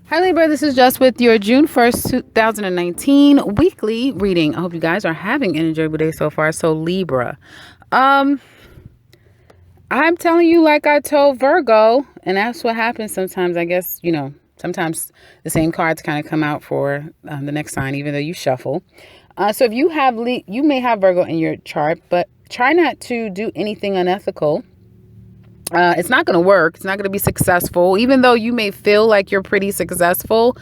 Hi Libra, this is Just with your June 1st, 2019 weekly reading. I hope you guys are having an enjoyable day so far. So Libra, um, I'm telling you like I told Virgo, and that's what happens sometimes. I guess, sometimes the same cards kind of come out for the next sign, even though you shuffle. So if you have, you may have Virgo in your chart, but try not to do anything unethical. It's not going to work. It's not going to be successful. Even though you may feel like you're pretty successful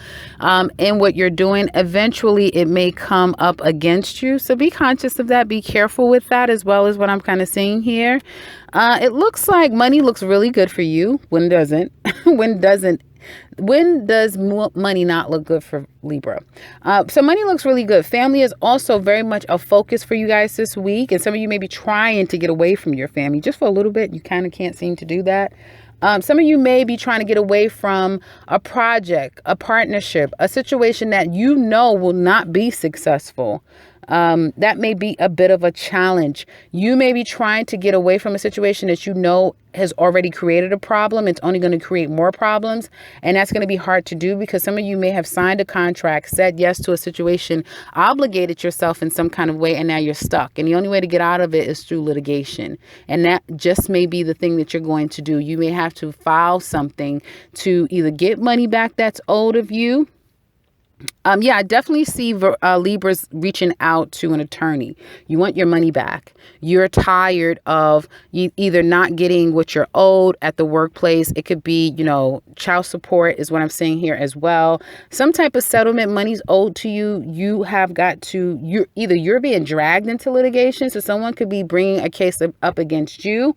in what you're doing, eventually it may come up against you. So be conscious of that. Be careful with that, as well as what I'm kind of seeing here. It looks like money looks really good for you. When doesn't? When does money not look good for Libra? So money looks really good. Family is also very much a focus for you guys this week. And some of you may be trying to get away from your family just for a little bit. You kind of can't seem to do that. Some of you may be trying to get away from a project, a partnership, a situation that you know will not be successful. That may be a bit of a challenge. You may be trying to get away from a situation that you know has already created a problem. It's only going to create more problems. And that's going to be hard to do because some of you may have signed a contract, said yes to a situation, obligated yourself in some kind of way, and now you're stuck. And the only way to get out of it is through litigation. And that just may be the thing that you're going to do. You may have to file something to either get money back that's owed of you. I definitely see Libras reaching out to an attorney. You want your money back. You're tired of either not getting what you're owed at the workplace. It could be, child support is what I'm saying here as well. Some type of settlement, money's owed to you. You have got to, you're being dragged into litigation. So someone could be bringing a case up against you.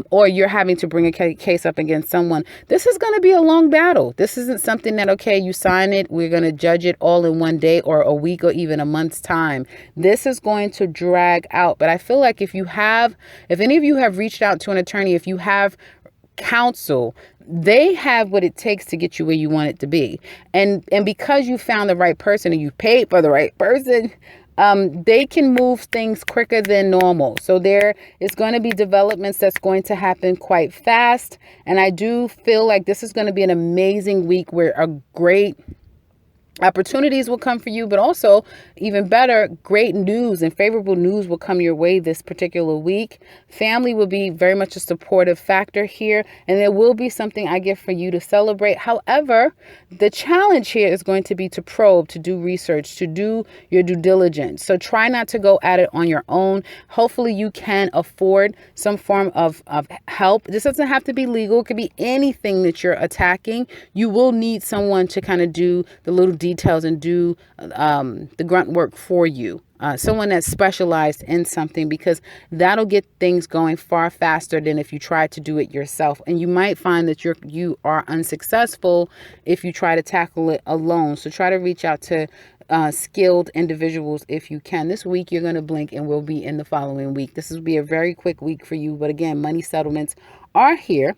Or you're having to bring a case up against someone. This is going to be a long battle. This isn't something that, okay, you sign it, we're going to judge it all in one day or a week or even a month's time. This is going to drag out. But I feel like if any of you have reached out to an attorney, if you have counsel, they have what it takes to get you where you want it to be. And because you found the right person and you paid for the right person, they can move things quicker than normal. So there is going to be developments that's going to happen quite fast. And I do feel like this is going to be an amazing week where a great opportunities will come for you, but also even better, great news and favorable news will come your way this particular week. Family will be very much a supportive factor here, and there will be something I get for you to celebrate. However, the challenge here is going to be to probe, to do research, to do your due diligence. So try not to go at it on your own. Hopefully you can afford some form of help. This doesn't have to be legal. It could be anything that you're attacking. You will need someone to kind of do the little details and do the grunt work for you. Someone that's specialized in something, because that'll get things going far faster than if you try to do it yourself. And you might find that you are unsuccessful if you try to tackle it alone. So try to reach out to skilled individuals if you can. This week you're going to blink and we'll be in the following week. This will be a very quick week for you. But again, money settlements are here.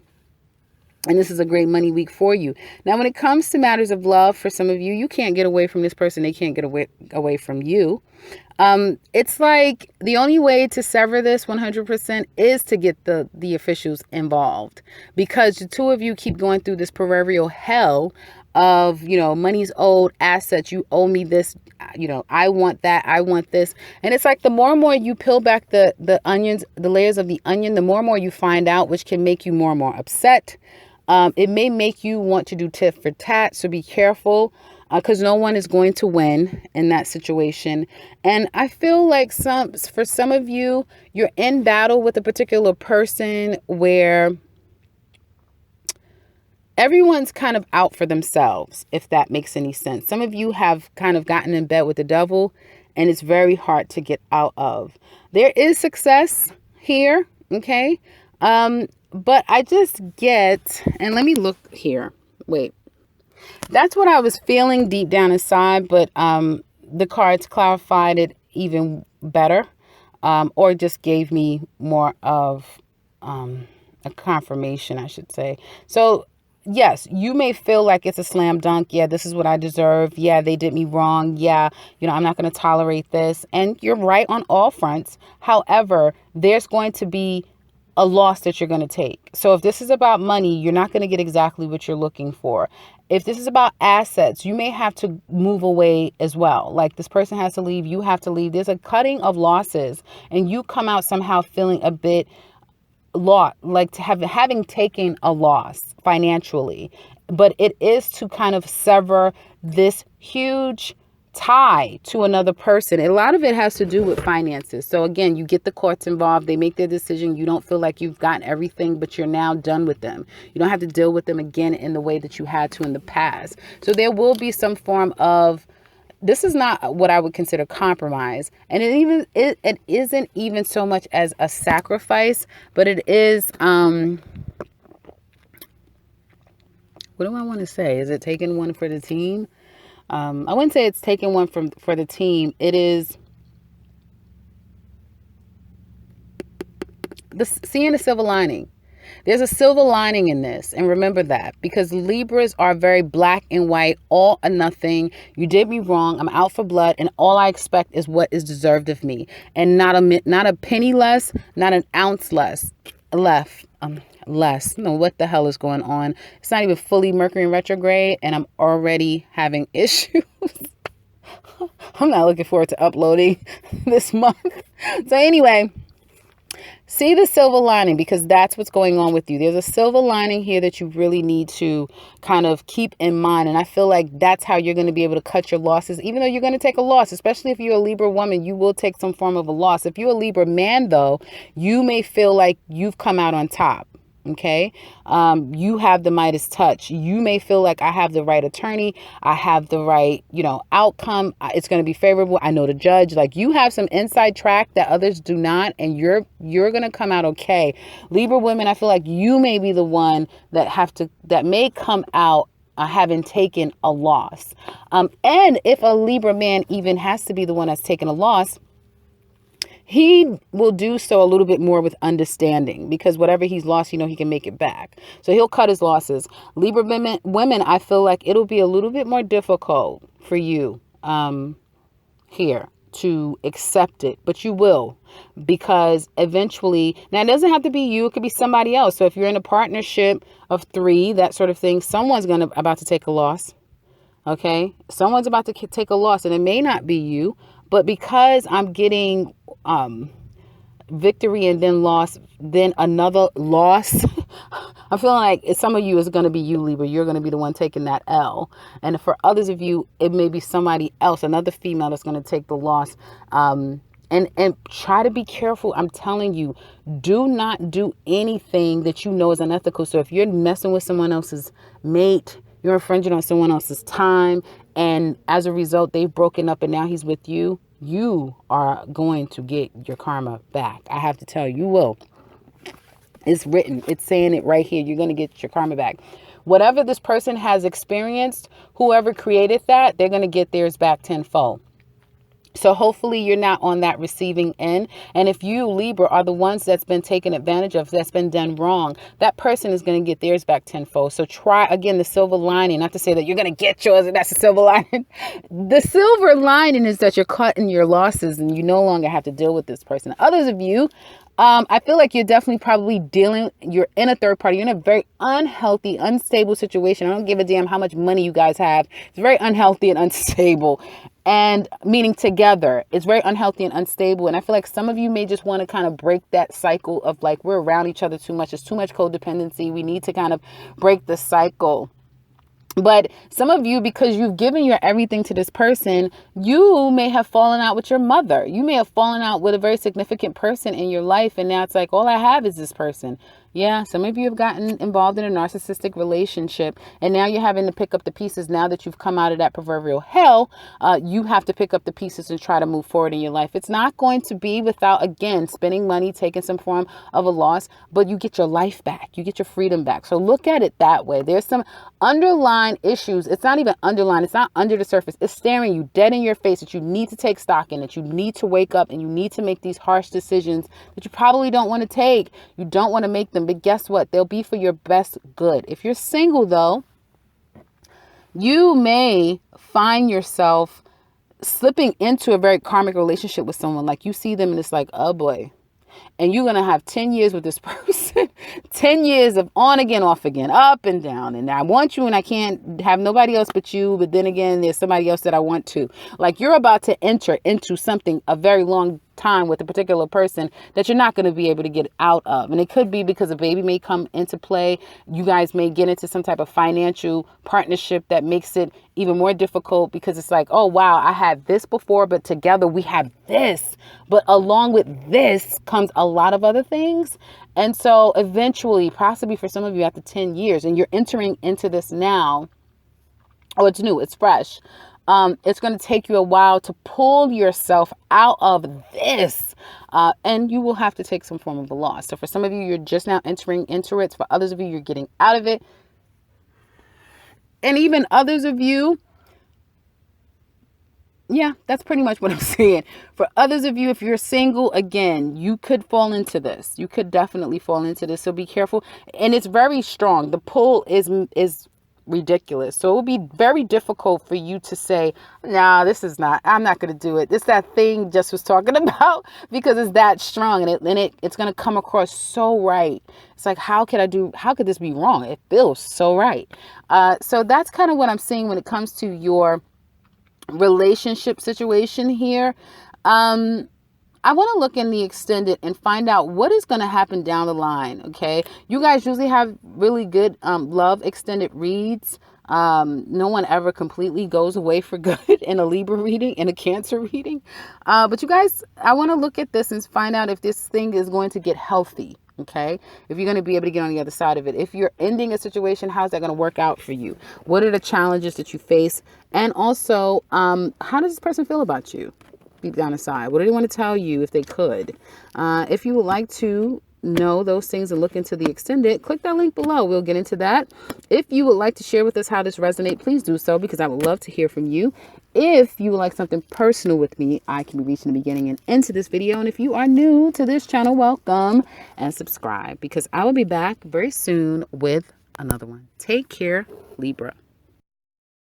And this is a great money week for you. Now, when it comes to matters of love, for some of you, you can't get away from this person. They can't get away from you. It's like the only way to sever this 100% is to get the officials involved, because the two of you keep going through this proverbial hell of, money's owed, assets. You owe me this, I want that. I want this. And it's like the more and more you peel back the onions, the layers of the onion, the more and more you find out, which can make you more and more upset. It may make you want to do tit for tat, so be careful, because no one is going to win in that situation. And I feel like for some of you, you're in battle with a particular person where everyone's kind of out for themselves, if that makes any sense. Some of you have kind of gotten in bed with the devil, and it's very hard to get out of. There is success here, okay? But I just and let me look here. Wait, that's what I was feeling deep down inside. But the cards clarified it even better, or just gave me more of a confirmation, I should say. So yes, you may feel like it's a slam dunk. Yeah, this is what I deserve. Yeah, they did me wrong. Yeah, I'm not going to tolerate this. And you're right on all fronts. However, there's going to be a loss that you're going to take. So if this is about money, you're not going to get exactly what you're looking for. If this is about assets, you may have to move away as well. Like this person has to leave, you have to leave. There's a cutting of losses, and you come out somehow feeling a bit lost, like to having taken a loss financially. But it is to kind of sever this huge tie to another person. A lot of it has to do with finances. So again, you get the courts involved, they make their decision, you don't feel like you've gotten everything, but you're now done with them. You don't have to deal with them again in the way that you had to in the past. So there will be some form of, this is not what I would consider compromise. And it isn't even so much as a sacrifice, but it is, what do I want to say? Is it taking one for the team? I wouldn't say it's taking one for the team. It is seeing the silver lining. There's a silver lining in this. And remember that, because Libras are very black and white, all or nothing. You did me wrong. I'm out for blood. And all I expect is what is deserved of me. And not a penny less, not an ounce less. Less. No, what the hell is going on? It's not even fully Mercury in retrograde, and I'm already having issues. I'm not looking forward to uploading this month. So anyway, see the silver lining, because that's what's going on with you. There's a silver lining here that you really need to kind of keep in mind. And I feel like that's how you're going to be able to cut your losses, even though you're going to take a loss, especially if you're a Libra woman, you will take some form of a loss. If you're a Libra man, though, you may feel like you've come out on top. Okay. You have the Midas touch. You may feel like I have the right attorney. I have the right, outcome. It's going to be favorable. I know the judge. Like, you have some inside track that others do not, and you're going to come out okay. Libra women, I feel like you may be the one that may come out having taken a loss. And if a Libra man even has to be the one that's taken a loss, he will do so a little bit more with understanding, because whatever he's lost, he can make it back. So he'll cut his losses. Libra women, I feel like it'll be a little bit more difficult for you here to accept it, but you will, because eventually, now it doesn't have to be you, it could be somebody else. So if you're in a partnership of 3, that sort of thing, someone's about to take a loss. Okay, someone's about to take a loss, and it may not be you, but because I'm getting victory and then loss, then another loss, I'm feeling like some of you is going to be you, Libra. You're going to be the one taking that L. And for others of you, it may be somebody else, another female that's going to take the loss. And try to be careful. I'm telling you, do not do anything that you know is unethical. So if you're messing with someone else's mate, you're infringing on someone else's time, and as a result, they've broken up and now he's with you, you are going to get your karma back. I have to tell you, you will. It's written. It's saying it right here. You're going to get your karma back. Whatever this person has experienced, whoever created that, they're going to get theirs back tenfold. So hopefully you're not on that receiving end. And if you, Libra, are the ones that's been taken advantage of, that's been done wrong, that person is going to get theirs back tenfold. So try, again, the silver lining, not to say that you're going to get yours and that's the silver lining. The silver lining is that you're cutting your losses and you no longer have to deal with this person. Others of you, I feel like you're definitely probably you're in a third party. You're in a very unhealthy, unstable situation. I don't give a damn how much money you guys have. It's very unhealthy and unstable. And meaning together, it's very unhealthy and unstable. And I feel like some of you may just want to kind of break that cycle of like, we're around each other too much. It's too much codependency. We need to kind of break the cycle. But some of you, because you've given your everything to this person, you may have fallen out with your mother. You may have fallen out with a very significant person in your life. And now it's like, all I have is this person. Yeah, some of you have gotten involved in a narcissistic relationship, and now you're having to pick up the pieces. Now that you've come out of that proverbial hell, you have to pick up the pieces and try to move forward in your life. It's not going to be without, again, spending money, taking some form of a loss, but you get your life back. You get your freedom back. So look at it that way. There's some underlying issues. It's not even underlined. It's not under the surface. It's staring you dead in your face that you need to take stock in, that you need to wake up and you need to make these harsh decisions that you probably don't want to take. You don't want to make them. But guess what? They'll be for your best good. If you're single, though, you may find yourself slipping into a very karmic relationship with someone. Like you see them and it's like, oh boy. and you're going to have 10 years with this person. 10 years of on again, off again, up and down. And I want you and I can't have nobody else but you. But then again, there's somebody else that I want to. Like, you're about to enter into something a very long time with a particular person that you're not going to be able to get out of. And it could be because a baby may come into play. You guys may get into some type of financial partnership that makes it even more difficult, because it's like, oh, wow, I had this before, but together we have this. But along with this comes a lot of other things. And so eventually, possibly for some of you after 10 years, and you're entering into this now, oh, it's new, it's fresh. It's going to take you a while to pull yourself out of this. And you will have to take some form of a loss. So for some of you, you're just now entering into it. For others of you, you're getting out of it. And even others of you, yeah, that's pretty much what I'm saying. For others of you, if you're single, again, you could fall into this. You could definitely fall into this. So be careful. And it's very strong. The pull is ridiculous. So it will be very difficult for you to say, nah, I'm not going to do it. It's that thing just was talking about, because it's that strong, and it's going to come across so right. It's like, how could this be wrong? It feels so right. So that's kind of what I'm seeing when it comes to your relationship situation here. I want to look in the extended and find out what is going to happen down the line. Okay. You guys usually have really good love extended reads. No one ever completely goes away for good in a Libra reading, in a Cancer reading. But you guys, I want to look at this and find out if this thing is going to get healthy. Okay. If you're going to be able to get on the other side of it. If you're ending a situation, how's that going to work out for you? What are the challenges that you face? And also, how does this person feel about you? Deep down inside, what do they want to tell you if they could? If you would like to know those things and look into the extended, click that link below. We'll get into that. If you would like to share with us how this resonates, please do so, because I would love to hear from you. If you would like something personal with me, I can be reached in the beginning and into this video. And if you are new to this channel, welcome and subscribe, because I will be back very soon with another one. Take care, Libra.